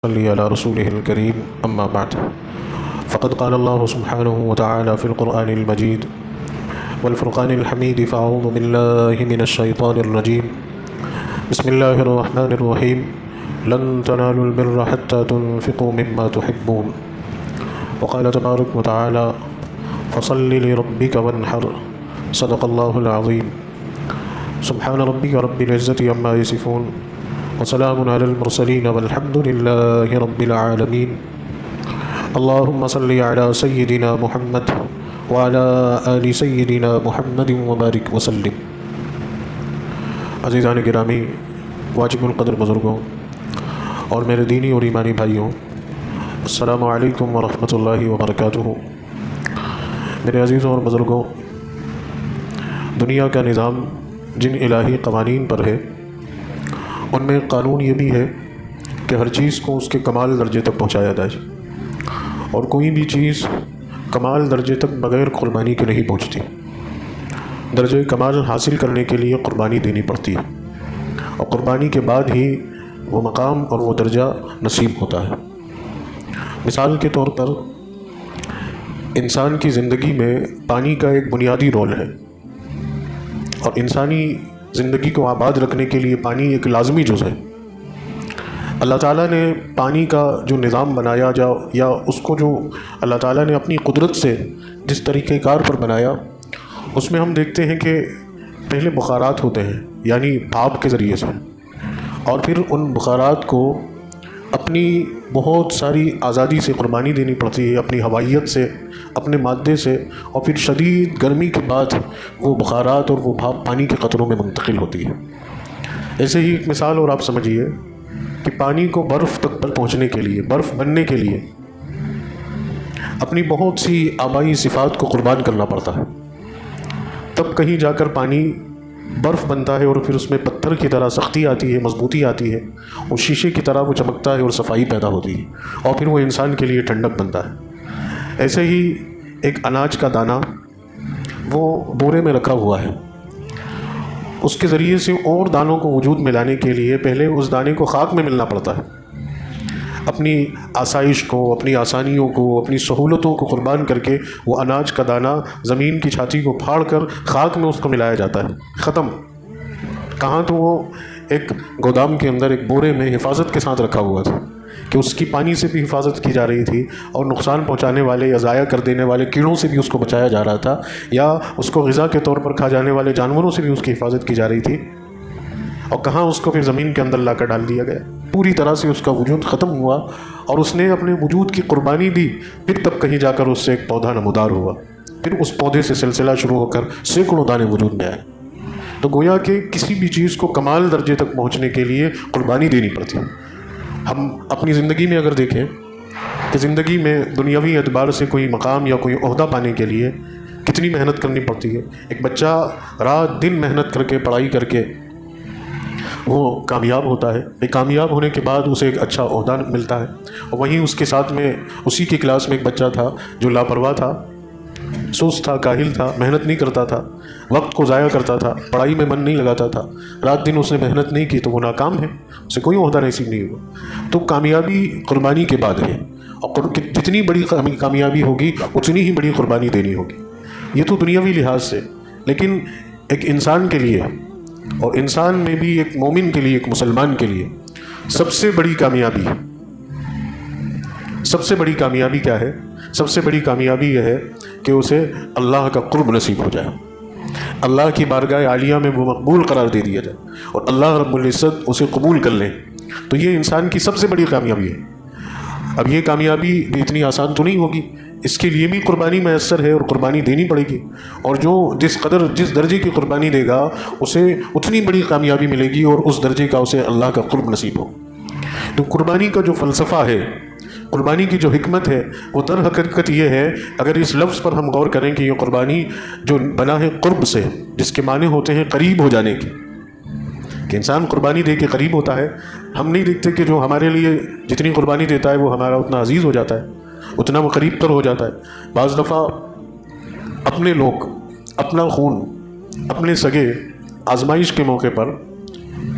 صلی علی رسوله الكریم اما بعد فقد قال الله سبحانه وتعالى في القرآن المجيد والفرقان الحميد فأعوذ بالله من الشيطان الرجيم بسم الله الرحمن الرحيم لن تنالوا البر حتى تنفقوا مما تحبون وقال تبارك وتعالى فصل لربك وانحر صدق الله العظيم سبحان ربك رب العزة عما يصفون وسلام على المرسلين والحمد لله رب العالمين اللهم صل على سيدنا محمد وعلى آل سيدنا محمد وبارك وسلم۔ عزیزان گرامی، واجب القدر بزرگوں اور میرے دینی اور ایمانی بھائیوں، السلام علیکم ورحمۃ اللہ وبرکاتہ۔ میرے عزیزوں اور بزرگوں، دنیا کا نظام جن الہی قوانین پر ہے، ان میں قانون یہ بھی ہے کہ ہر چیز کو اس کے کمال درجے تک پہنچایا جائے، اور کوئی بھی چیز کمال درجے تک بغیر قربانی کے نہیں پہنچتی۔ درجہ کمال حاصل کرنے کے لیے قربانی دینی پڑتی ہے، اور قربانی کے بعد ہی وہ مقام اور وہ درجہ نصیب ہوتا ہے۔ مثال کے طور پر انسان کی زندگی میں پانی کا ایک بنیادی رول ہے، اور انسانی زندگی کو آباد رکھنے کے لیے پانی ایک لازمی جز ہے۔ اللہ تعالیٰ نے پانی کا جو نظام بنایا یا اس کو جو اللہ تعالیٰ نے اپنی قدرت سے جس طریقہ کار پر بنایا، اس میں ہم دیکھتے ہیں کہ پہلے بخارات ہوتے ہیں، یعنی بھاپ کے ذریعے سے، اور پھر ان بخارات کو اپنی بہت ساری آزادی سے قربانی دینی پڑتی ہے، اپنی ہوائیت سے، اپنے مادے سے، اور پھر شدید گرمی کے بعد وہ بخارات اور وہ بھاپ پانی کے قطروں میں منتقل ہوتی ہے۔ ایسے ہی ایک مثال اور آپ سمجھیے کہ پانی کو برف تک پر پہنچنے کے لیے، برف بننے کے لیے اپنی بہت سی آبائی صفات کو قربان کرنا پڑتا ہے، تب کہیں جا کر پانی برف بنتا ہے، اور پھر اس میں پتھر کی طرح سختی آتی ہے، مضبوطی آتی ہے، اور شیشے کی طرح وہ چمکتا ہے اور صفائی پیدا ہوتی ہے، اور پھر وہ انسان کے لیے ٹھنڈک بنتا ہے۔ ایسے ہی ایک اناج کا دانہ وہ بورے میں رکھا ہوا ہے، اس کے ذریعے سے اور دانوں کو وجود میں لانے کے لیے پہلے اس دانے کو خاک میں ملنا پڑتا ہے۔ اپنی آسائش کو، اپنی آسانیوں کو، اپنی سہولتوں کو قربان کر کے وہ اناج کا دانہ زمین کی چھاتی کو پھاڑ کر خاک میں اس کو ملایا جاتا ہے، ختم۔ کہاں تو وہ ایک گودام کے اندر ایک بورے میں حفاظت کے ساتھ رکھا ہوا تھا کہ اس کی پانی سے بھی حفاظت کی جا رہی تھی، اور نقصان پہنچانے والے یا ضائع کر دینے والے کیڑوں سے بھی اس کو بچایا جا رہا تھا، یا اس کو غذا کے طور پر کھا جانے والے جانوروں سے بھی اس کی حفاظت کی جا رہی تھی۔ اور کہاں اس کو پھر زمین کے اندر لا کر ڈال دیا گیا، پوری طرح سے اس کا وجود ختم ہوا، اور اس نے اپنے وجود کی قربانی دی، پھر تب کہیں جا کر اس سے ایک پودا نمودار ہوا، پھر اس پودے سے سلسلہ شروع ہو کر سینکڑوں دانے وجود میں آئے۔ تو گویا کہ کسی بھی چیز کو کمال درجے تک پہنچنے کے لیے قربانی دینی پڑتی ہے۔ ہم اپنی زندگی میں اگر دیکھیں کہ زندگی میں دنیاوی اعتبار سے کوئی مقام یا کوئی عہدہ پانے کے لیے کتنی محنت کرنی پڑتی ہے۔ ایک بچہ رات دن محنت کر کے، پڑھائی کر کے وہ کامیاب ہوتا ہے، ایک کامیاب ہونے کے بعد اسے ایک اچھا عہدہ ملتا ہے، اور وہیں اس کے ساتھ میں اسی کی کلاس میں ایک بچہ تھا جو لاپرواہ تھا، سست تھا، کاہل تھا، محنت نہیں کرتا تھا، وقت کو ضائع کرتا تھا، پڑھائی میں من نہیں لگاتا تھا، رات دن اس نے محنت نہیں کی، تو وہ ناکام ہے، اسے کوئی عہدہ نصیب نہیں ہوا۔ تو کامیابی قربانی کے بعد ہے، اور جتنی بڑی کامیابی ہوگی اتنی ہی بڑی قربانی دینی ہوگی۔ یہ تو دنیاوی لحاظ سے، لیکن ایک انسان کے لیے، اور انسان میں بھی ایک مومن کے لیے، ایک مسلمان کے لیے سب سے بڑی کامیابی کیا ہے؟ سب سے بڑی کامیابی یہ ہے کہ اسے اللہ کا قرب نصیب ہو جائے، اللہ کی بارگاہ عالیہ میں وہ مقبول قرار دے دیا جائے، اور اللہ رب العزت اسے قبول کر لیں، تو یہ انسان کی سب سے بڑی کامیابی ہے۔ اب یہ کامیابی بھی اتنی آسان تو نہیں ہوگی، اس کے لیے بھی قربانی میسر ہے، اور قربانی دینی پڑے گی، اور جو جس درجے کی قربانی دے گا اسے اتنی بڑی کامیابی ملے گی، اور اس درجے کا اسے اللہ کا قرب نصیب ہو۔ تو قربانی کا جو فلسفہ ہے، قربانی کی جو حکمت ہے، وہ در حقیقت یہ ہے، اگر اس لفظ پر ہم غور کریں کہ یہ قربانی جو بنا ہے قرب سے، جس کے معنی ہوتے ہیں قریب ہو جانے کے، کہ انسان قربانی دے کے قریب ہوتا ہے۔ ہم نہیں دیکھتے کہ جو ہمارے لیے جتنی قربانی دیتا ہے وہ ہمارا اتنا عزیز ہو جاتا ہے، اتنا وہ قریب تر ہو جاتا ہے۔ بعض دفعہ اپنے لوگ، اپنا خون، اپنے سگے آزمائش کے موقع پر،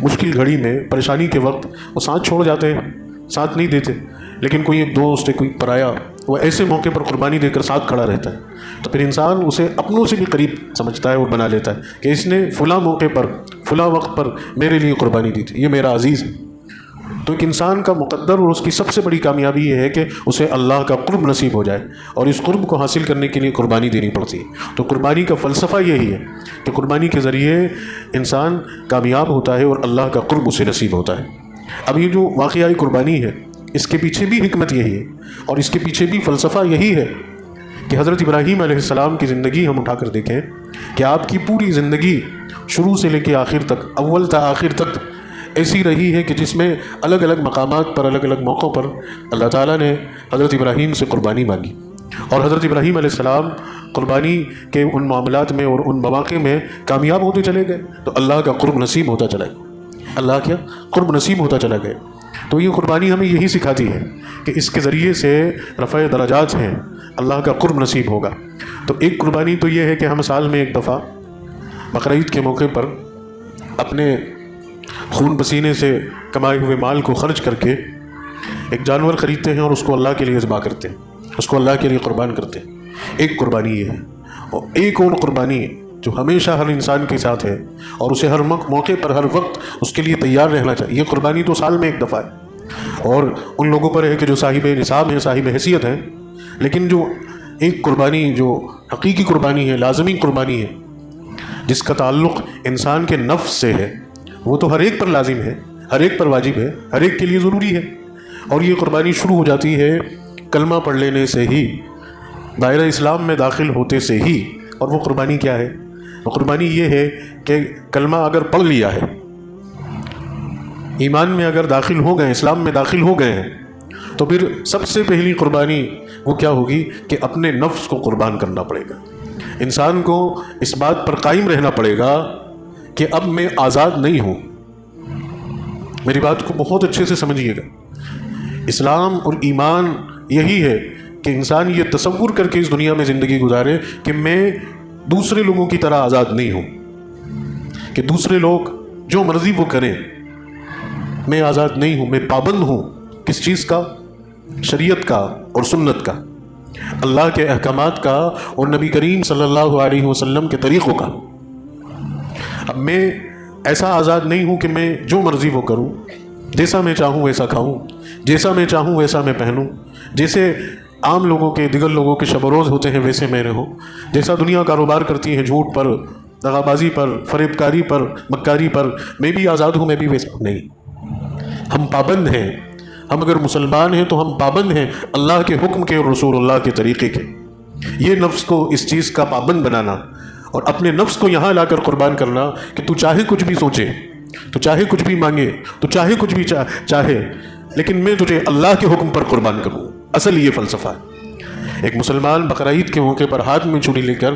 مشکل گھڑی میں، پریشانی کے وقت وہ ساتھ چھوڑ جاتے ہیں، ساتھ نہیں دیتے، لیکن کوئی ایک دوست ہے، کوئی پرایا، وہ ایسے موقع پر قربانی دے کر ساتھ کھڑا رہتا ہے، تو پھر انسان اسے اپنوں سے بھی قریب سمجھتا ہے اور بنا لیتا ہے کہ اس نے فلاں موقع پر فلاں وقت پر میرے لیے قربانی دی تھی، یہ میرا عزیز ہے۔ تو ایک انسان کا مقدر اور اس کی سب سے بڑی کامیابی یہ ہے کہ اسے اللہ کا قرب نصیب ہو جائے، اور اس قرب کو حاصل کرنے کے لیے قربانی دینی پڑتی ہے۔ تو قربانی کا فلسفہ یہی ہے کہ قربانی کے ذریعے انسان کامیاب ہوتا ہے اور اللہ کا قرب اسے نصیب ہوتا ہے۔ اب یہ جو واقعہ قربانی ہے، اس کے پیچھے بھی حکمت یہی ہے، اور اس کے پیچھے بھی فلسفہ یہی ہے کہ حضرت ابراہیم علیہ السلام کی زندگی ہم اٹھا کر دیکھیں کہ آپ کی پوری زندگی شروع سے لے کے آخر تک، اول تا آخر تک ایسی رہی ہے کہ جس میں الگ الگ مقامات پر، الگ الگ موقعوں پر اللہ تعالیٰ نے حضرت ابراہیم سے قربانی مانگی، اور حضرت ابراہیم علیہ السلام قربانی کے ان معاملات میں اور ان مواقع میں کامیاب ہوتے چلے گئے، تو اللہ کا قرب نصیب ہوتا چلا گیا، اللہ کیا قرب نصیب ہوتا چلا گیا۔ تو یہ قربانی ہمیں یہی سکھاتی ہے کہ اس کے ذریعے سے رفع درجات ہیں، اللہ کا قرب نصیب ہوگا۔ تو ایک قربانی تو یہ ہے کہ ہم سال میں ایک دفعہ بقرعید کے موقع پر اپنے خون پسینے سے کمائے ہوئے مال کو خرچ کر کے ایک جانور خریدتے ہیں اور اس کو اللہ کے لیے ذبح کرتے ہیں، اس کو اللہ کے لیے قربان کرتے ہیں۔ ایک قربانی یہ ہے، اور ایک اور قربانی جو ہمیشہ ہر انسان کے ساتھ ہے اور اسے ہر موقع پر، ہر وقت اس کے لیے تیار رہنا چاہیے۔ یہ قربانی تو سال میں ایک دفعہ ہے، اور ان لوگوں پر ہے کہ جو صاحب نصاب ہیں، صاحب حیثیت ہیں، لیکن جو ایک قربانی جو حقیقی قربانی ہے، لازمی قربانی ہے، جس کا تعلق انسان کے نفس سے ہے، وہ تو ہر ایک پر لازم ہے، ہر ایک پر واجب ہے، ہر ایک کے لیے ضروری ہے۔ اور یہ قربانی شروع ہو جاتی ہے کلمہ پڑھ لینے سے ہی، دائرہ اسلام میں داخل ہوتے سے ہی۔ اور وہ قربانی کیا ہے؟ وہ قربانی یہ ہے کہ کلمہ اگر پڑھ لیا ہے، ایمان میں اگر داخل ہو گئے، اسلام میں داخل ہو گئے ہیں، تو پھر سب سے پہلی قربانی وہ کیا ہوگی کہ اپنے نفس کو قربان کرنا پڑے گا۔ انسان کو اس بات پر قائم رہنا پڑے گا کہ اب میں آزاد نہیں ہوں۔ میری بات کو بہت اچھے سے سمجھیے گا۔ اسلام اور ایمان یہی ہے کہ انسان یہ تصور کر کے اس دنیا میں زندگی گزارے کہ میں دوسرے لوگوں کی طرح آزاد نہیں ہوں، کہ دوسرے لوگ جو مرضی وہ کریں، میں آزاد نہیں ہوں، میں پابند ہوں۔ کس چیز کا؟ شریعت کا اور سنت کا، اللہ کے احکامات کا اور نبی کریم صلی اللہ علیہ وسلم کے طریقوں کا۔ اب میں ایسا آزاد نہیں ہوں کہ میں جو مرضی وہ کروں، جیسا میں چاہوں ویسا کھاؤں، جیسا میں چاہوں ویسا میں پہنوں، جیسے عام لوگوں کے، دیگر لوگوں کے شب و روز ہوتے ہیں ویسے میں رہوں، جیسا دنیا کاروبار کرتی ہے جھوٹ پر، دغا بازی پر، فریب کاری پر، مکاری پر، میں بھی آزاد ہوں، میں بھی ویسا نہیں۔ ہم پابند ہیں، ہم اگر مسلمان ہیں تو ہم پابند ہیں اللہ کے حکم کے اور رسول اللہ کے طریقے کے۔ یہ نفس کو اس چیز کا پابند بنانا اور اپنے نفس کو یہاں لا کر قربان کرنا کہ تو چاہے کچھ بھی سوچے، تو چاہے کچھ بھی مانگے، تو چاہے کچھ بھی چاہے، لیکن میں تجھے اللہ کے حکم پر قربان کروں۔ اصل یہ فلسفہ ہے۔ ایک مسلمان بقرعید کے موقع پر ہاتھ میں چھری لے کر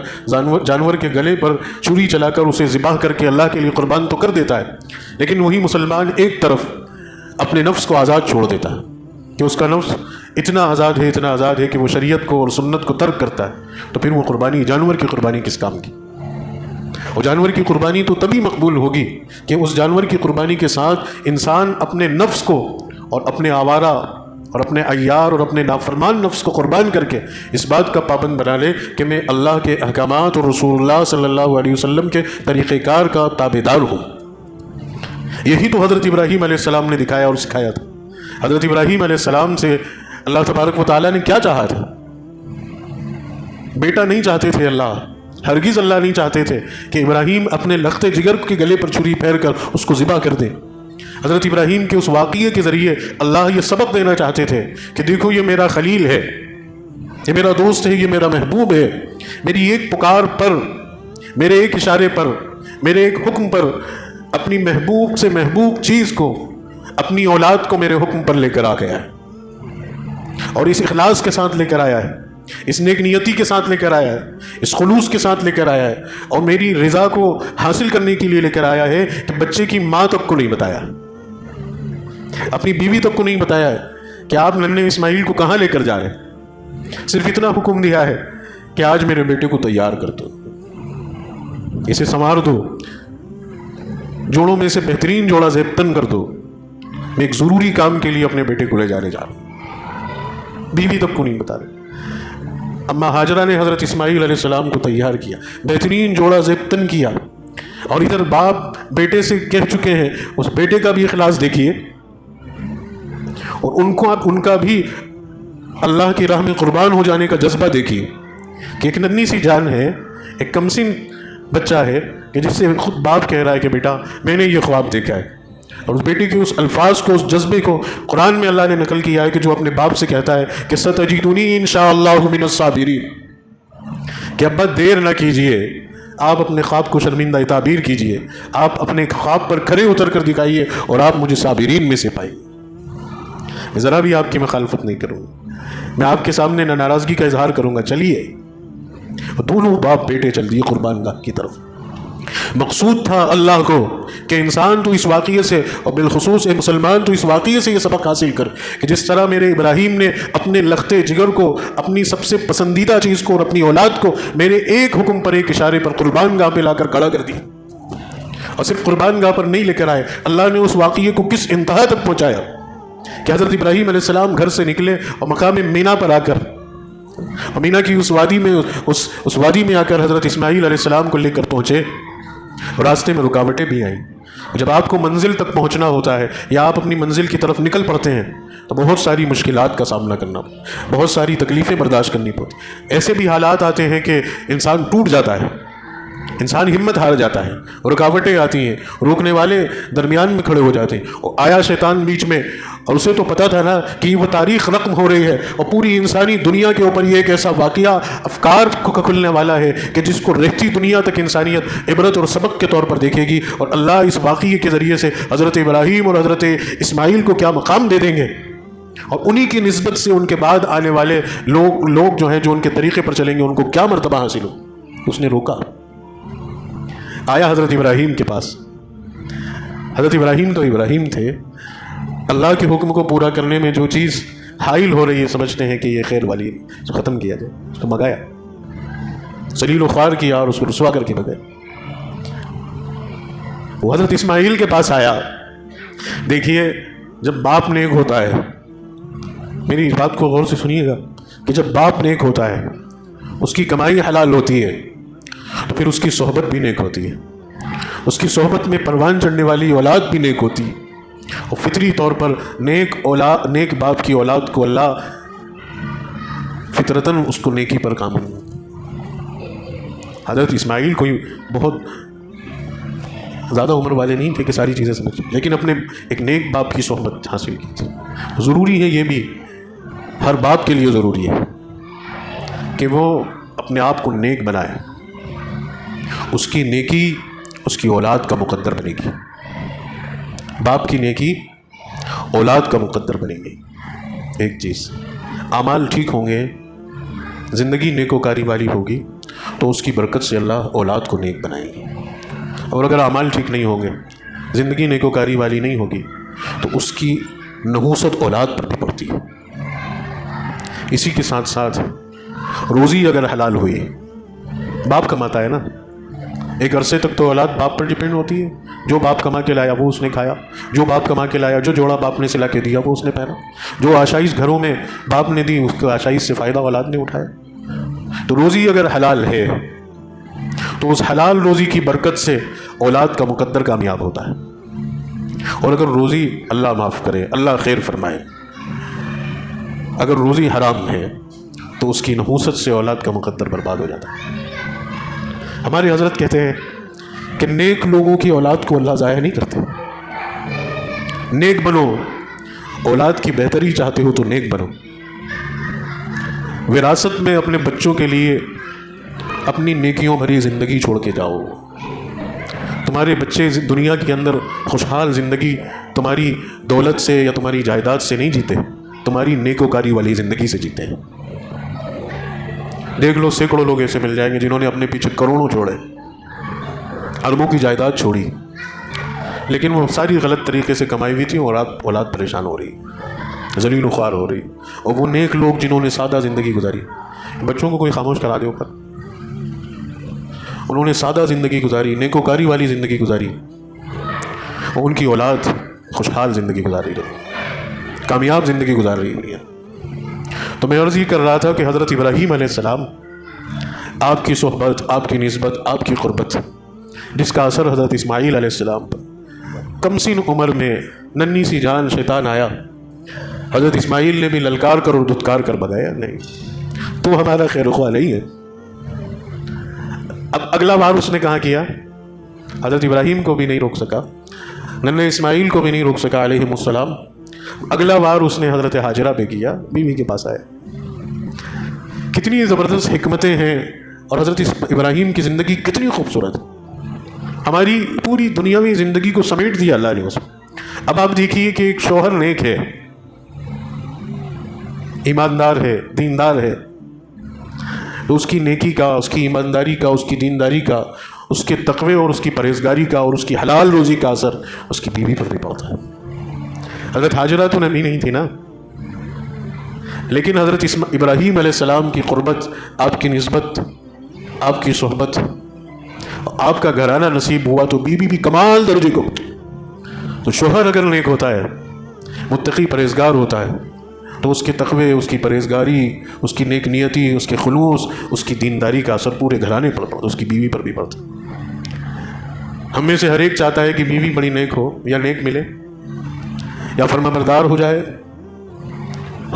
جانور کے گلے پر چھری چلا کر اسے ذبح کر کے اللہ کے لیے قربان تو کر دیتا ہے، لیکن وہی مسلمان ایک طرف اپنے نفس کو آزاد چھوڑ دیتا ہے کہ اس کا نفس اتنا آزاد ہے، اتنا آزاد ہے کہ وہ شریعت کو اور سنت کو ترک کرتا ہے۔ تو پھر وہ قربانی، جانور کی قربانی کس کام کی؟ اور جانور کی قربانی تو تبھی مقبول ہوگی کہ اس جانور کی قربانی کے ساتھ انسان اپنے نفس کو اور اپنے آوارہ اور اپنے عیار اور اپنے نافرمان نفس کو قربان کر کے اس بات کا پابند بنا لے کہ میں اللہ کے احکامات اور رسول اللہ صلی اللہ علیہ وسلم کے طریقہ کار کا تابعدار ہوں۔ یہی تو حضرت ابراہیم علیہ السلام نے دکھایا اور سکھایا تھا۔ حضرت ابراہیم علیہ السلام سے اللہ تبارک و تعالیٰ نے کیا چاہا تھا؟ بیٹا نہیں چاہتے تھے اللہ، ہرگز اللہ نہیں چاہتے تھے کہ ابراہیم اپنے لخت جگر کے گلے پر چھری پھیر کر اس کو ذبح کر دے۔ حضرت ابراہیم کے اس واقعے کے ذریعے اللہ یہ سبق دینا چاہتے تھے کہ دیکھو یہ میرا خلیل ہے، یہ میرا دوست ہے، یہ میرا محبوب ہے، میری ایک پکار پر، میرے ایک اشارے پر، میرے ایک حکم پر اپنی محبوب سے محبوب چیز کو، اپنی اولاد کو میرے حکم پر لے کر آ گیا ہے، اور اس اخلاص کے ساتھ لے کر آیا ہے، اس نیک نیتی کے ساتھ لے کر آیا ہے، اس خلوص کے ساتھ لے کر آیا ہے، اور میری رضا کو حاصل کرنے کے لیے لے کر آیا ہے کہ بچے کی ماں تک کو نہیں بتایا، اپنی بیوی تک کو نہیں بتایا ہے کہ آپ ننھے اسماعیل کو کہاں لے کر جا رہے ہیں، صرف اتنا حکم دیا ہے کہ آج میرے بیٹے کو تیار کر دو، اسے سنوار دو، جوڑوں میں سے بہترین جوڑا زیبتن کر دو، میں ایک ضروری کام کے لیے اپنے بیٹے کو لے جانے جا رہا ہوں، بیوی تک کو نہیں بتا رہے۔ اما ہاجرہ نے حضرت اسماعیل علیہ السلام کو تیار کیا، بہترین جوڑا زیبتن کیا، اور ادھر باپ بیٹے سے کہہ چکے ہیں، اس بیٹے کا بھی اخلاص دیکھیے، اور ان کا بھی اللہ کی راہ میں قربان ہو جانے کا جذبہ دیکھیے کہ ایک ننھی سی جان ہے، ایک کمسن بچہ ہے کہ جس سے خود باپ کہہ رہا ہے کہ بیٹا میں نے یہ خواب دیکھا ہے، اور اس بیٹے کے اس الفاظ کو، اس جذبے کو قرآن میں اللہ نے نقل کیا ہے کہ جو اپنے باپ سے کہتا ہے کہ ستجدنی انشاءاللہ من الصابرین، کہ ابا دیر نہ کیجئے، آپ اپنے خواب کو شرمندہ تعبیر کیجئے، آپ اپنے خواب پر کھرے اتر کر دکھائیے اور آپ مجھے صابرین میں سے پائیے۔ میں ذرا بھی آپ کی مخالفت نہیں کروں گا، میں آپ کے سامنے نہ ناراضگی کا اظہار کروں گا، چلیے۔ دونوں باپ بیٹے چل دیے قربان گاہ کی طرف۔ مقصود تھا اللہ کو کہ انسان تو اس واقعے سے، اور بالخصوص مسلمان تو اس واقعے سے یہ سبق حاصل کر کہ جس طرح میرے ابراہیم نے اپنے لختے جگر کو، اپنی سب سے پسندیدہ چیز کو اور اپنی اولاد کو میرے ایک حکم پر، ایک اشارے پر قربان گاہ پہ لا کر کھڑا کر دیا، اور صرف قربان گاہ پر نہیں لے کر آئے، اللہ نے اس واقعے کو کس انتہا تک پہنچایا کہ حضرت ابراہیم علیہ السلام گھر سے نکلے اور مقام مینا پر آ کر، مینا کی اس وادی میں آ کر حضرت اسماعیل علیہ السلام کو لے کر پہنچے، اور راستے میں رکاوٹیں بھی آئیں۔ جب آپ کو منزل تک پہنچنا ہوتا ہے یا آپ اپنی منزل کی طرف نکل پڑتے ہیں تو بہت ساری مشکلات کا سامنا کرنا، بہت ساری تکلیفیں برداشت کرنی پڑتی، ایسے بھی حالات آتے ہیں کہ انسان ٹوٹ جاتا ہے، انسان ہمت ہار جاتا ہے، رکاوٹیں آتی ہیں، روکنے والے درمیان میں کھڑے ہو جاتے ہیں، اور آیا شیطان بیچ میں، اور اسے تو پتا تھا نا کہ وہ تاریخ رقم ہو رہی ہے اور پوری انسانی دنیا کے اوپر یہ ایک ایسا واقعہ افکار کو کھلنے والا ہے کہ جس کو رہتی دنیا تک انسانیت عبرت اور سبق کے طور پر دیکھے گی، اور اللہ اس واقعے کے ذریعے سے حضرت ابراہیم اور حضرت اسماعیل کو کیا مقام دے دیں گے، اور انہی کی نسبت سے ان کے بعد آنے والے لوگ جو ہیں، جو ان کے طریقے پر چلیں گے، ان کو کیا مرتبہ حاصل ہو۔ اس نے روکا، آیا حضرت ابراہیم کے پاس۔ حضرت ابراہیم تو ابراہیم تھے، اللہ کے حکم کو پورا کرنے میں جو چیز حائل ہو رہی ہے سمجھتے ہیں کہ یہ خیر والی ہے، اس کو ختم کیا جائے، اس کو مگایا، ذلیل و خوار کیا اور اس کو رسوا کر کے بگایا۔ وہ حضرت اسماعیل کے پاس آیا۔ دیکھیے جب باپ نیک ہوتا ہے، میری بات کو غور سے سنیے گا، کہ جب باپ نیک ہوتا ہے، اس کی کمائی حلال ہوتی ہے، تو پھر اس کی صحبت بھی نیک ہوتی ہے، اس کی صحبت میں پروان چڑھنے والی اولاد بھی نیک ہوتی ہے، اور فطری طور پر نیک باپ کی اولاد کو اللہ فطرتاً اس کو نیکی پر کام ہوں۔ حضرت اسماعیل کوئی بہت زیادہ عمر والے نہیں تھے کہ ساری چیزیں سمجھ، لیکن اپنے ایک نیک باپ کی صحبت حاصل کی تھی۔ ضروری ہے، یہ بھی ہر باپ کے لیے ضروری ہے کہ وہ اپنے آپ کو نیک بنائے، اس کی نیکی اس کی اولاد کا مقدر بنے گی، باپ کی نیکی اولاد کا مقدر بنے گی۔ ایک چیز، اعمال ٹھیک ہوں گے، زندگی نیکوکاری والی ہوگی تو اس کی برکت سے اللہ اولاد کو نیک بنائیں گے، اور اگر اعمال ٹھیک نہیں ہوں گے، زندگی نیکوکاری والی نہیں ہوگی تو اس کی نحوست اولاد پر بھی پڑتی ہے۔ اسی کے ساتھ ساتھ روزی اگر حلال ہوئی، باپ کماتا ہے نا، ایک عرصے تک تو اولاد باپ پر ڈیپینڈ ہوتی ہے، جو باپ کما کے لایا وہ اس نے کھایا، جو باپ کما کے لایا، جو جوڑا باپ نے سلا کے دیا وہ اس نے پہنا، جو آشائش گھروں میں باپ نے دی اس کو آشائش سے فائدہ اولاد نے اٹھایا۔ تو روزی اگر حلال ہے تو اس حلال روزی کی برکت سے اولاد کا مقدر کامیاب ہوتا ہے، اور اگر روزی، اللہ معاف کرے، اللہ خیر فرمائے، اگر روزی حرام ہے تو اس کی نحوست سے اولاد کا مقدر برباد ہو جاتا ہے۔ ہمارے حضرت کہتے ہیں کہ نیک لوگوں کی اولاد کو اللہ ضائع نہیں کرتے، نیک بنو، اولاد کی بہتری چاہتے ہو تو نیک بنو، وراثت میں اپنے بچوں کے لیے اپنی نیکیوں بھری زندگی چھوڑ کے جاؤ۔ تمہارے بچے دنیا کے اندر خوشحال زندگی تمہاری دولت سے یا تمہاری جائیداد سے نہیں جیتے، تمہاری نیکوکاری والی زندگی سے جیتے ہیں۔ دیکھ لو سینکڑوں لوگ ایسے مل جائیں گے جنہوں نے اپنے پیچھے کروڑوں چھوڑے، اربوں کی جائیداد چھوڑی، لیکن وہ ساری غلط طریقے سے کمائی ہوئی تھی اور اولاد پریشان ہو رہی، ذلیل و خوار ہو رہی۔ اور وہ نیک لوگ جنہوں نے سادہ زندگی گزاری، بچوں کو کوئی خاموش کرا دے اوپر، انہوں نے سادہ زندگی گزاری، نیکوکاری والی زندگی گزاری، اور ان کی اولاد خوشحال زندگی گزار رہی ہے، کامیاب زندگی گزار رہی ہے۔ تو میں عرض یہ کر رہا تھا کہ حضرت ابراہیم علیہ السلام، آپ کی صحبت، آپ کی نسبت، آپ کی قربت، جس کا اثر حضرت اسماعیل علیہ السلام پر کم سن عمر میں ننھی سی جان شیطان آیا، حضرت اسماعیل نے بھی للکار کر اور دھتکار کر بگایا، نہیں تو ہمارا خیر خواہ نہیں ہے۔ اب اگلا بار اس نے کہاں کیا؟ حضرت ابراہیم کو بھی نہیں روک سکا، ننھے اسماعیل کو بھی نہیں روک سکا علیہ السلام، اگلا بار اس نے حضرت ہاجرہ پہ کیا، بیوی کے پاس آیا۔ کتنی زبردست حکمتیں ہیں، اور حضرت ابراہیم کی زندگی کتنی خوبصورت ہے، ہماری پوری دنیاوی زندگی کو سمیٹ دیا اللہ نے اس میں۔ اب آپ دیکھیے کہ ایک شوہر نیک ہے، ایماندار ہے، دیندار ہے، تو اس کی نیکی کا، اس کی ایمانداری کا، اس کی دینداری کا، اس کے تقوی اور اس کی پرہیزگاری کا اور اس کی حلال روزی کا اثر اس کی بیوی پر بھی پڑتا ہے۔ حضرت ہاجرہ تو نبی نہیں تھی نا، لیکن حضرت ابراہیم علیہ السلام کی قربت، آپ کی نسبت، آپ کی صحبت، آپ کا گھرانہ نصیب ہوا تو بیوی بھی کمال درجے کو۔ تو شوہر اگر نیک ہوتا ہے، متقی پرہیزگار ہوتا ہے، تو اس کے تقوی، اس کی پرہیزگاری، اس کی نیک نیتی، اس کے خلوص، اس کی دینداری کا اثر پورے گھرانے پر پڑتا، اس کی بیوی پر بھی پڑتا۔ ہم میں سے ہر ایک چاہتا ہے کہ بیوی بڑی نیک ہو، یا نیک ملے، یا فرمانبردار ہو جائے،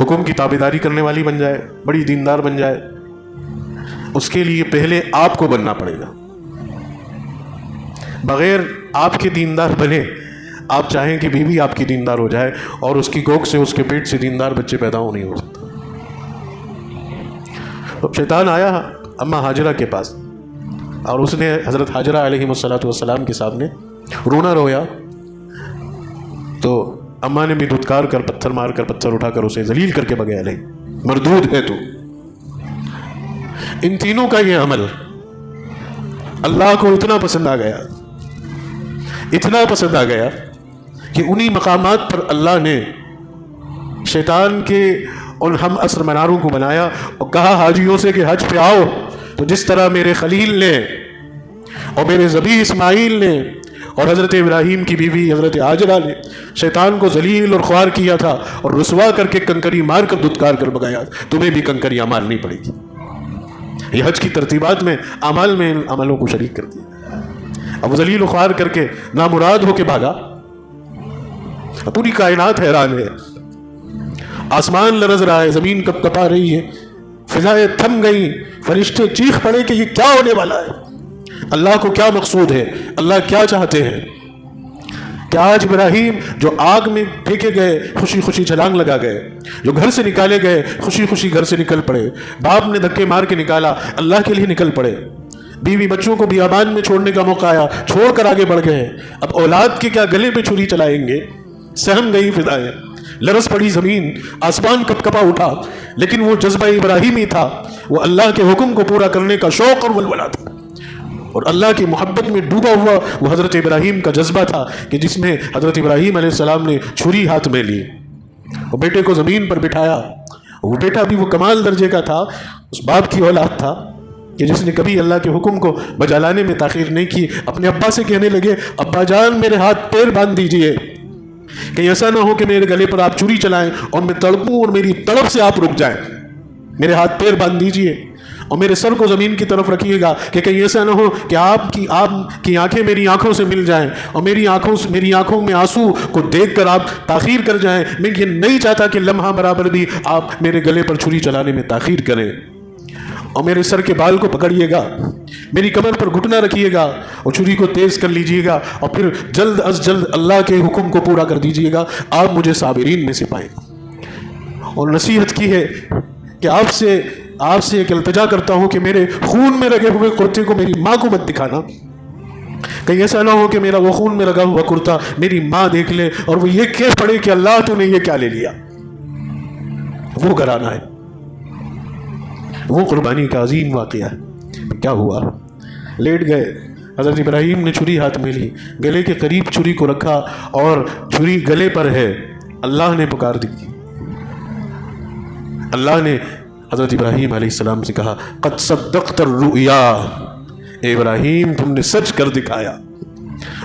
حکم کی تابعداری کرنے والی بن جائے، بڑی دیندار بن جائے۔ اس کے لیے پہلے آپ کو بننا پڑے گا۔ بغیر آپ کے دیندار بنے آپ چاہیں کہ بیوی آپ کی دیندار ہو جائے، اور اس کی کوکھ سے، اس کے پیٹ سے دیندار بچے پیدا ہو نہیں ہو سکتا۔ تو شیطان آیا اماں ہاجرہ کے پاس، اور اس نے حضرت ہاجرہ علیہ السلام کے سامنے رونا رویا، تو اماں نے بھی دھتکار کر، پتھر مار کر، پتھر اٹھا کر اسے ذلیل کر کے بگایا، نہیں مردود ہے تو۔ ان تینوں کا یہ عمل اللہ کو اتنا پسند آ گیا، اتنا پسند آ گیا کہ انہی مقامات پر اللہ نے شیطان کے ان ہم عصر مناروں کو بنایا اور کہا حاجیوں سے کہ حج پہ آؤ، تو جس طرح میرے خلیل نے اور میرے ذبیح اسماعیل نے اور حضرت ابراہیم کی بیوی حضرت ہاجرہ نے شیطان کو ذلیل اور خوار کیا تھا اور رسوا کر کے کنکری مار کر دھتکار کر بگایا، تمہیں بھی کنکریاں مارنی پڑے گی۔ یہ حج کی ترتیبات میں اعمال میں ان عملوں کو شریک کر دیا۔ اب ذلیل و خوار کر کے نامراد ہو کے بھاگا، پوری کائنات حیران ہے، آسمان لرز رہا ہے، زمین کپ کپا رہی ہے، فضائیں تھم گئی، فرشتے چیخ پڑے کہ یہ کیا ہونے والا ہے، اللہ کو کیا مقصود ہے، اللہ کیا چاہتے ہیں۔ کہ آج ابراہیم جو آگ میں پھینکے گئے خوشی خوشی چھلانگ لگا گئے، جو گھر سے نکالے گئے خوشی خوشی گھر سے نکل پڑے، باپ نے دھکے مار کے نکالا اللہ کے لیے نکل پڑے، بیوی بچوں کو بیابان میں چھوڑنے کا موقع آیا چھوڑ کر آگے بڑھ گئے، اب اولاد کے کیا گلے پہ چھری چلائیں گے، سہم گئی فضائیں، لرز پڑی زمین، آسمان کپ کپا اٹھا، لیکن وہ جذبہ ابراہیمی تھا، وہ اللہ کے حکم کو پورا کرنے کا شوق اور ولولہ تھا، اور اللہ کی محبت میں ڈوبا ہوا وہ حضرت ابراہیم کا جذبہ تھا کہ جس میں حضرت ابراہیم علیہ السلام نے چھری ہاتھ میں لی اور بیٹے کو زمین پر بٹھایا۔ وہ بیٹا بھی وہ کمال درجے کا تھا، اس باپ کی اولاد تھا کہ جس نے کبھی اللہ کے حکم کو بجا لانے میں تاخیر نہیں کی، اپنے ابا سے کہنے لگے ابا جان میرے ہاتھ پیر باندھ دیجئے، کہ ایسا نہ ہو کہ میرے گلے پر آپ چھری چلائیں اور میں تڑپوں اور میری تڑپ سے آپ رک جائیں، میرے ہاتھ پیر باندھ دیجئے اور میرے سر کو زمین کی طرف رکھیے گا کہ کہیں ایسا نہ ہو کہ آپ کی آنکھیں میری آنکھوں سے مل جائیں اور میری آنکھوں میں آنسو کو دیکھ کر آپ تاخیر کر جائیں، میں یہ نہیں چاہتا کہ لمحہ برابر بھی آپ میرے گلے پر چھری چلانے میں تاخیر کریں، اور میرے سر کے بال کو پکڑیے گا، میری کمر پر گھٹنا رکھیے گا اور چھری کو تیز کر لیجیے گا اور پھر جلد از جلد اللہ کے حکم کو پورا کر دیجیے گا، آپ مجھے صابرین میں سے پائیں۔ اور نصیحت کی ہے کہ آپ سے ایک التجا کرتا ہوں کہ میرے خون میں رگے ہوئے کرتے کو میری ماں کو مت دکھانا، کہیں ایسا نہ ہو کہ میرا وہ خون میں رگا ہوا کرتا میری ماں دیکھ لے اور وہ یہ کہہ پڑے کہ اللہ تو نے یہ کیا لے لیا۔ وہ گھرانہ ہے، وہ قربانی کا عظیم واقعہ ہے۔ کیا ہوا؟ لیٹ گئے، حضرت ابراہیم نے چھری ہاتھ میں لی، گلے کے قریب چھری کو رکھا اور چھری گلے پر ہے، اللہ نے پکار دی، اللہ نے حضرت ابراہیم علیہ السلام سے کہا قد صدقت الرؤیا، اے ابراہیم تم نے سچ کر دکھایا،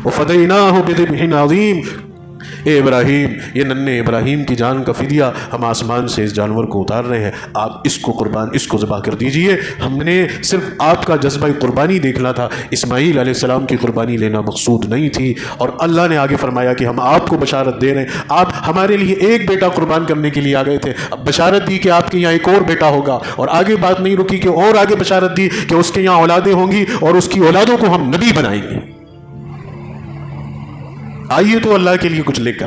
وفدیناہ بذبح عظیم، اے ابراہیم، یہ ننھے ابراہیم کی جان کا فدیہ ہم آسمان سے اس جانور کو اتار رہے ہیں، آپ اس کو ذبح کر دیجئے۔ ہم نے صرف آپ کا جذبہ قربانی دیکھنا تھا، اسماعیل علیہ السلام کی قربانی لینا مقصود نہیں تھی۔ اور اللہ نے آگے فرمایا کہ ہم آپ کو بشارت دے رہے ہیں، آپ ہمارے لیے ایک بیٹا قربان کرنے کے لیے آ گئے تھے، اب بشارت دی کہ آپ کے یہاں ایک اور بیٹا ہوگا، اور آگے بات نہیں رکی کہ اور آگے بشارت دی کہ اس کے یہاں اولادیں ہوں گی اور اس کی اولادوں کو ہم نبی بنائیں گے۔ آئیے تو اللہ کے لیے کچھ لے کر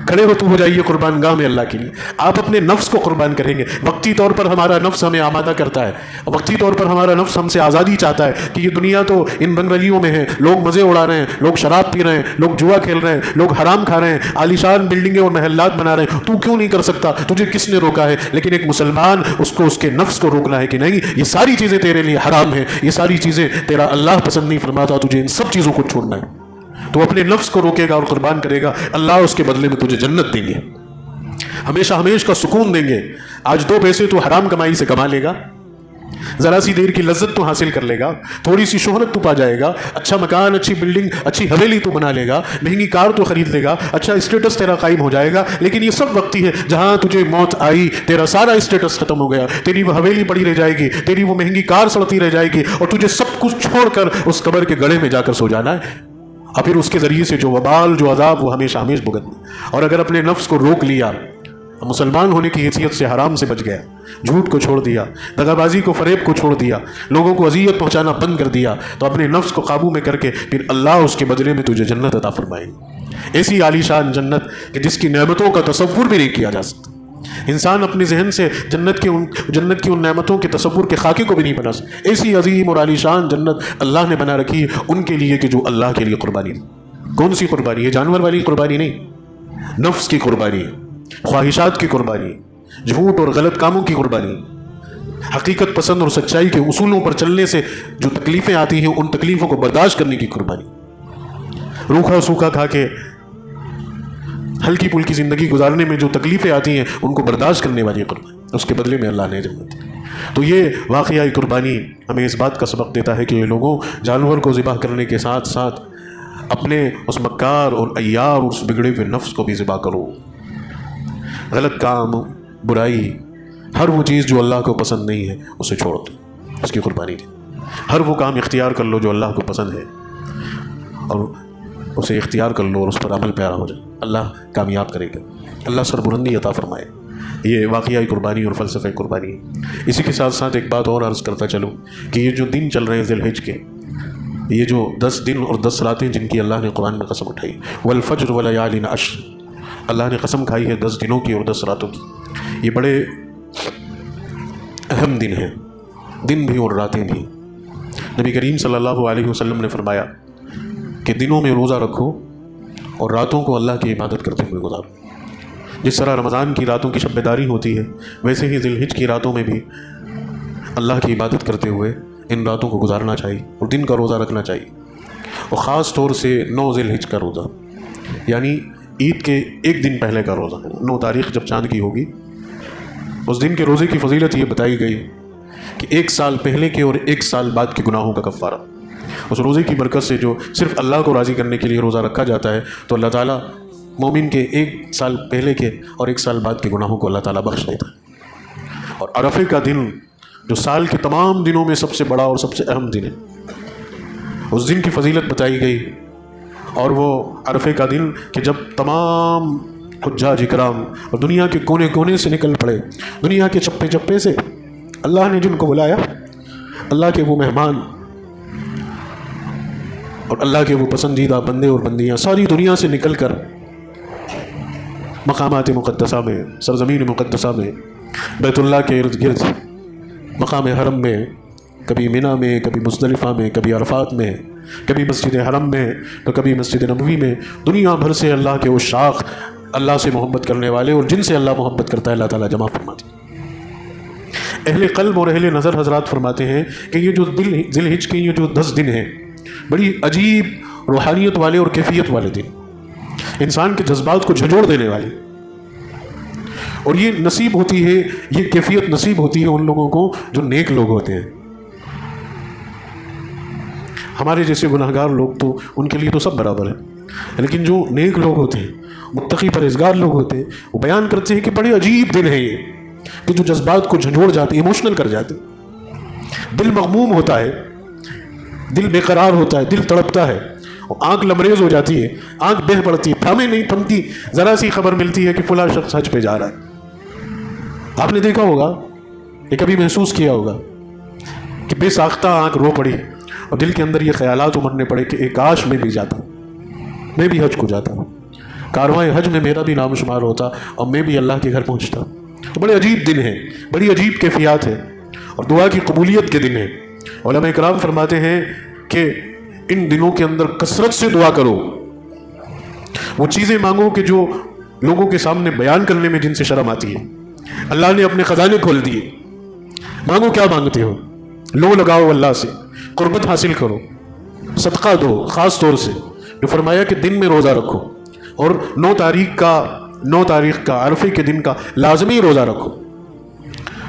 کھڑے ہو جائیے قربان گاہ میں اللہ کے لیے۔ آپ اپنے نفس کو قربان کریں گے، وقتی طور پر ہمارا نفس ہمیں آمادہ کرتا ہے، وقتی طور پر ہمارا نفس ہم سے آزادی چاہتا ہے کہ یہ دنیا تو ان رنگ رلیوں میں ہے، لوگ مزے اڑا رہے ہیں، لوگ شراب پی رہے ہیں، لوگ جوا کھیل رہے ہیں، لوگ حرام کھا رہے ہیں، عالیشان بلڈنگیں اور محلات بنا رہے ہیں، تو کیوں نہیں کر سکتا؟ تجھے کس نے روکا ہے؟ لیکن ایک مسلمان اس کو اس کے نفس کو روکنا ہے کہ نہیں، یہ ساری چیزیں تیرے لیے حرام ہیں، یہ ساری چیزیں تیرا اللہ پسند نہیں فرماتا، تجھے ان سب چیزوں کو چھوڑنا ہے۔ تو اپنے نفس کو روکے گا اور قربان کرے گا، اللہ اس کے بدلے میں تجھے جنت دیں گے، ہمیشہ ہمیشہ کا سکون دیں گے۔ آج دو پیسے تو حرام کمائی سے کما لے گا، ذرا سی دیر کی لذت تو حاصل کر لے گا، تھوڑی سی شہرت تو پا جائے گا، اچھا مکان، اچھی بلڈنگ، اچھی حویلی تو بنا لے گا، مہنگی کار تو خرید لے گا، اچھا اسٹیٹس تیرا قائم ہو جائے گا۔ لیکن یہ سب وقتی ہے، جہاں تجھے موت آئی تیرا سارا اسٹیٹس ختم ہو گیا، تیری وہ حویلی پڑی رہ جائے گی، تیری وہ مہنگی کار سڑتی رہ جائے گی، اور تجھے سب کچھ چھوڑ کر اس قبر کے گڑھے میں جا کر سو جانا ہے، اور پھر اس کے ذریعے سے جو وبال، جو عذاب، وہ ہمیشہ ہمیش بھگتنا۔ اور اگر اپنے نفس کو روک لیا، مسلمان ہونے کی حیثیت سے حرام سے بچ گیا، جھوٹ کو چھوڑ دیا، دغا بازی کو، فریب کو چھوڑ دیا، لوگوں کو اذیت پہنچانا بند کر دیا، تو اپنے نفس کو قابو میں کر کے پھر اللہ اس کے بدلے میں تجھے جنت عطا فرمائے گی، ایسی عالیشان جنت کہ جس کی نعمتوں کا تصور بھی نہیں کیا جا سکتا۔ انسان اپنے ذہن سے جنت کی ان نعمتوں کے تصور کے خاکے کو بھی نہیں بنا سکتا۔ ایسی عظیم اور عالیشان جنت اللہ نے بنا رکھی ہے ان کے لیے کہ جو اللہ کے لیے قربانی دی۔ کون سی قربانی ہے؟ جانور والی قربانی نہیں، نفس کی قربانی، خواہشات کی قربانی، جھوٹ اور غلط کاموں کی قربانی، حقیقت پسند اور سچائی کے اصولوں پر چلنے سے جو تکلیفیں آتی ہیں ان تکلیفوں کو برداشت کرنے کی قربانی، روکھا سوکھا کھا کے ہلکی پھلکی زندگی گزارنے میں جو تکلیفیں آتی ہیں ان کو برداشت کرنے والی قربانی، اس کے بدلے میں اللہ نے جنت دی۔ تو یہ واقعہ قربانی ہمیں اس بات کا سبق دیتا ہے کہ لوگوں، جانور کو ذبح کرنے کے ساتھ ساتھ اپنے اس مکار اور عیار اور اس بگڑے ہوئے نفس کو بھی ذبح کرو۔ غلط کام، برائی، ہر وہ چیز جو اللہ کو پسند نہیں ہے اسے چھوڑ دو، اس کی قربانی دے۔ ہر وہ کام اختیار کر لو جو اللہ کو پسند ہے اور اسے اختیار کر لو اور اس پر عمل پیرا ہو جائے، اللہ کامیاب کرے گا، اللہ سربلندی عطا فرمائے۔ یہ واقعی قربانی اور فلسفہ قربانی ہے۔ اسی کے ساتھ ساتھ ایک بات اور عرض کرتا چلوں کہ یہ جو دن چل رہے ہیں ذی الحج کے، یہ جو 10 دن اور 10 راتیں جن کی اللہ نے قرآن میں قسم اٹھائی، والفجر ولیال عشر، اللہ نے قسم کھائی ہے 10 دنوں کی اور 10 راتوں کی، یہ بڑے اہم دن ہیں، دن بھی اور راتیں بھی۔ نبی کریم صلی اللہ علیہ وسلم نے فرمایا کہ دنوں میں روزہ رکھو اور راتوں کو اللہ کی عبادت کرتے ہوئے گزارو۔ جس طرح رمضان کی راتوں کی شب بیداری ہوتی ہے، ویسے ہی ذی الحج کی راتوں میں بھی اللہ کی عبادت کرتے ہوئے ان راتوں کو گزارنا چاہیے اور دن کا روزہ رکھنا چاہیے، اور خاص طور سے 9 ذی الحج کا روزہ، یعنی عید کے ایک دن پہلے کا روزہ، 9 تاریخ جب چاند کی ہوگی، اس دن کے روزے کی فضیلت یہ بتائی گئی کہ 1 سال پہلے کے اور 1 سال بعد کے گناہوں کا کفارہ۔ اس روزے کی برکت سے جو صرف اللہ کو راضی کرنے کے لیے روزہ رکھا جاتا ہے، تو اللہ تعالیٰ مومن کے 1 سال پہلے کے اور 1 سال بعد کے گناہوں کو اللہ تعالیٰ بخش دیتا ہے۔ اور عرفے کا دن جو سال کے تمام دنوں میں سب سے بڑا اور سب سے اہم دن ہے، اس دن کی فضیلت بتائی گئی، اور وہ عرفے کا دن کہ جب تمام حجاج اکرام اور دنیا کے کونے کونے سے نکل پڑے، دنیا کے چپے چپے سے اللہ نے جن کو بلایا، اللہ کے وہ مہمان اور اللہ کے وہ پسندیدہ بندے اور بندیاں ساری دنیا سے نکل کر مقامات مقدسہ میں، سرزمین مقدسہ میں، بیت اللہ کے ارد گرد، مقام حرم میں، کبھی منی میں، کبھی مزدلفہ میں، کبھی عرفات میں، کبھی مسجد حرم میں، تو کبھی مسجد نبوی میں، دنیا بھر سے اللہ کے عشاق، اللہ سے محبت کرنے والے اور جن سے اللہ محبت کرتا ہے، اللہ تعالیٰ جمع فرماتے ہیں۔ اہل قلب اور اہل نظر حضرات فرماتے ہیں کہ یہ جو ذی الحج کے یہ جو 10 دن ہیں، بڑی عجیب روحانیت والے اور کیفیت والے دن، انسان کے جذبات کو جھنجھوڑ دینے والی، اور یہ نصیب ہوتی ہے، یہ کیفیت نصیب ہوتی ہے ان لوگوں کو جو نیک لوگ ہوتے ہیں۔ ہمارے جیسے گناہگار لوگ تو ان کے لیے تو سب برابر ہیں، لیکن جو نیک لوگ ہوتے ہیں, متقی پرہیزگار لوگ ہوتے ہیں, وہ بیان کرتے ہیں کہ بڑے عجیب دن ہے یہ, کہ جو جذبات کو جھنجھوڑ جاتے ہیں, ایموشنل کر جاتے ہیں. دل مغموم ہوتا ہے, دل بے قرار ہوتا ہے, دل تڑپتا ہے, آنکھ لبریز ہو جاتی ہے, آنکھ بہہ پڑتی ہے, تھامے نہیں تھمتی, ذرا سی خبر ملتی ہے کہ فلاں شخص حج پہ جا رہا ہے. آپ نے دیکھا ہوگا کہ کبھی محسوس کیا ہوگا کہ بے ساختہ آنکھ رو پڑی اور دل کے اندر یہ خیالات امڑنے پڑے کہ ایک کاش میں بھی جاتا, میں بھی حج کو جاتا, کارواں حج میں میرا بھی نام شمار ہوتا اور میں بھی اللہ کے گھر پہنچتا. بڑے عجیب دن ہیں, بڑی عجیب کیفیات ہیں, اور دعا کی قبولیت کے دن ہیں. علماء کرام فرماتے ہیں کہ ان دنوں کے اندر کثرت سے دعا کرو, وہ چیزیں مانگو کہ جو لوگوں کے سامنے بیان کرنے میں جن سے شرم آتی ہے. اللہ نے اپنے خزانے کھول دیے, مانگو کیا مانگتے ہو, لو لگاؤ اللہ سے, قربت حاصل کرو, صدقہ دو. خاص طور سے جو فرمایا کہ دن میں روزہ رکھو, اور 9 تاریخ کا عرفے کے دن کا لازمی روزہ رکھو.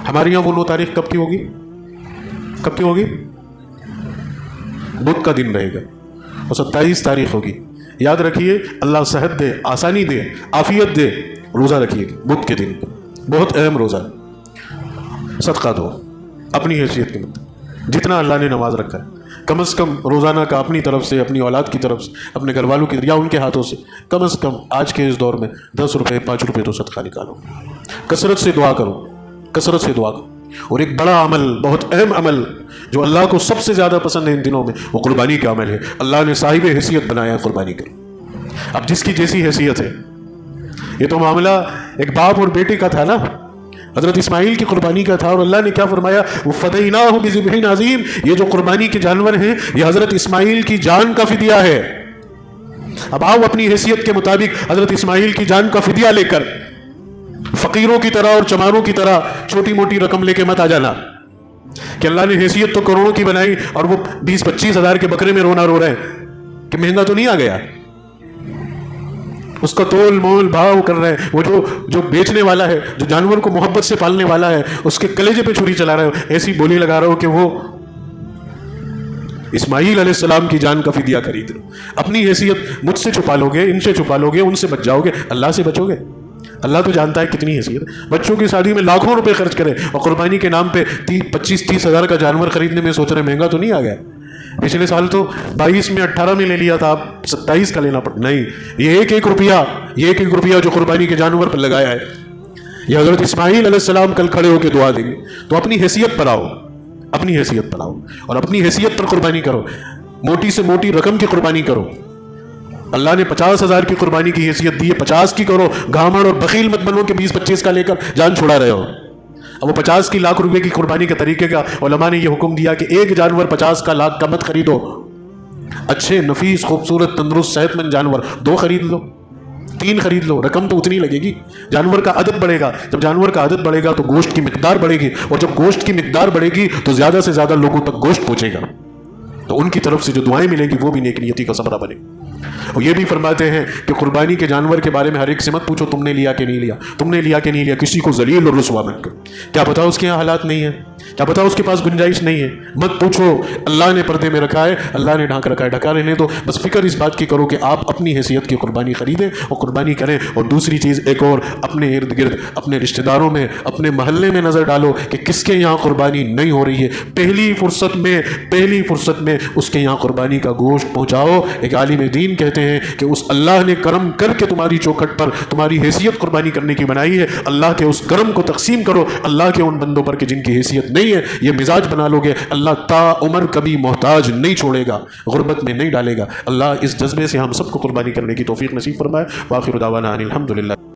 ہمارے یہاں وہ 9 تاریخ کب کی ہوگی؟ کب کی ہوگی؟ بدھ کا دن رہے گا, اور 27 تاریخ ہوگی. یاد رکھیے, اللہ صحت دے, آسانی دے, عافیت دے, روزہ رکھیے بدھ کے دن پہ, بہت اہم روزہ ہے. صدقہ دو اپنی حیثیت کے مطابق, جتنا اللہ نے نواز رکھا ہے, کم از کم روزانہ کا اپنی طرف سے, اپنی اولاد کی طرف سے, اپنے گھر والوں کی یا ان کے ہاتھوں سے کم از کم آج کے اس دور میں 10 روپے 5 روپے تو صدقہ نکالو. کثرت سے دعا کرو, کثرت سے دعا کرو. اور ایک بڑا عمل, بہت اہم عمل جو اللہ کو سب سے زیادہ پسند ہے ان دنوں میں, وہ قربانی کا عمل ہے. اللہ نے صاحب حیثیت بنایا ہے قربانی کا. اب جس کی جیسی حیثیت ہے, یہ تو معاملہ ایک باپ اور بیٹے کا تھا نا, حضرت اسماعیل کی قربانی کا تھا, اور اللہ نے کیا فرمایا, وَفَدَيْنَاهُ بِذِبْحٍ عَظِيمٍ. یہ جو قربانی کے جانور ہیں یہ حضرت اسماعیل کی جان کا فدیہ ہے. اب آؤ اپنی حیثیت کے مطابق حضرت اسماعیل کی جان کا فدیہ لے کر, فقیروں کی طرح اور چماروں کی طرح چھوٹی موٹی رقم لے کے مت آ جانا کہ اللہ نے حیثیت تو کروڑوں کی بنائی اور وہ 20-25 ہزار کے بکرے میں رونا رو رہے ہیں کہ مہنگا تو نہیں آ گیا. اس کا تول مول بھاؤ کر رہے ہیں. وہ جو بیچنے والا ہے, جو جانور کو محبت سے پالنے والا ہے, اس کے کلیجے پہ چھری چلا رہے ہو, ایسی بولی لگا رہے ہو کہ وہ اسماعیل علیہ السلام کی جان کا فدیہ خرید لو. اپنی حیثیت مجھ سے چھپا لو گے, ان سے چھپا لو گے, ان سے بچ جاؤ گے, اللہ سے بچو گے. اللہ تو جانتا ہے کتنی حیثیت. بچوں کی شادی میں لاکھوں روپے خرچ کرے اور قربانی کے نام پہ 25-30 ہزار کا جانور خریدنے میں سوچ رہے مہنگا تو نہیں آ گیا. پچھلے سال تو 22 میں 18 میں لے لیا تھا, آپ 27 کا لینا پڑتا. نہیں, یہ ایک ایک روپیہ جو قربانی کے جانور پر لگایا ہے, یہ حضرت اسماعیل علیہ السلام کل کھڑے ہو کے دعا دیں گے. تو اپنی حیثیت پر آؤ, اپنی حیثیت پر آؤ, اور اپنی حیثیت پر قربانی کرو. موٹی سے موٹی رقم کی قربانی کرو. اللہ نے 50,000 کی قربانی کی حیثیت دی ہے, 50 کی کرو. گھامڑ اور بخیل مت بنو کہ 20-25 کا لے کر جان چھوڑا رہے ہو. اب وہ 50 کی لاکھ روپے کی قربانی کے طریقے کا علماء نے یہ حکم دیا کہ ایک جانور 50 کا لاکھ کا مت خریدو. اچھے نفیس خوبصورت تندرست صحت مند جانور 2 خرید لو, 3 خرید لو. رقم تو اتنی لگے گی, جانور کا عدد بڑھے گا. جب جانور کا عدد بڑھے گا تو گوشت کی مقدار بڑھے گی, اور جب گوشت کی مقدار بڑھے گی تو زیادہ سے زیادہ لوگوں تک گوشت پہنچے گا. تو ان کی طرف سے جو دعائیں ملیں گی وہ بھی نیک نیتی کا ثمرہ بنے. اور یہ بھی فرماتے ہیں کہ قربانی کے جانور کے بارے میں ہر ایک سے مت پوچھو تم نے لیا کہ نہیں لیا, تم نے لیا کہ نہیں لیا. کسی کو ذلیل اور رسوا مت کرو. کیا پتا اس کے یہاں حالات نہیں ہیں, کیا پتا اس کے پاس گنجائش نہیں ہے, مت پوچھو. اللہ نے پردے میں رکھا ہے, اللہ نے ڈھانک رکھا ہے, ڈھکا رہنے دو. بس فکر اس بات کی کرو کہ آپ اپنی حیثیت کی قربانی خریدیں اور قربانی کریں. اور دوسری چیز ایک اور, اپنے ارد گرد اپنے رشتہ داروں میں, اپنے محلے میں نظر ڈالو کہ کس کے یہاں قربانی نہیں ہو رہی ہے. پہلی فرصت میں اس کے یہاں قربانی کا گوشت پہنچاؤ. ایک عالم دین کہتے ہیں کہ اس اللہ نے کرم کر کے تمہاری چوکھٹ پر تمہاری حیثیت قربانی کرنے کی بنائی ہے, اللہ کے اس کرم کو تقسیم کرو اللہ کے ان بندوں پر کہ جن کی حیثیت نہیں ہے. یہ مزاج بنا لو گے, اللہ تا عمر کبھی محتاج نہیں چھوڑے گا, غربت میں نہیں ڈالے گا. اللہ اس جذبے سے ہم سب کو قربانی کرنے کی توفیق نصیب فرمائے. وآخر دعوانا ان الحمدللہ.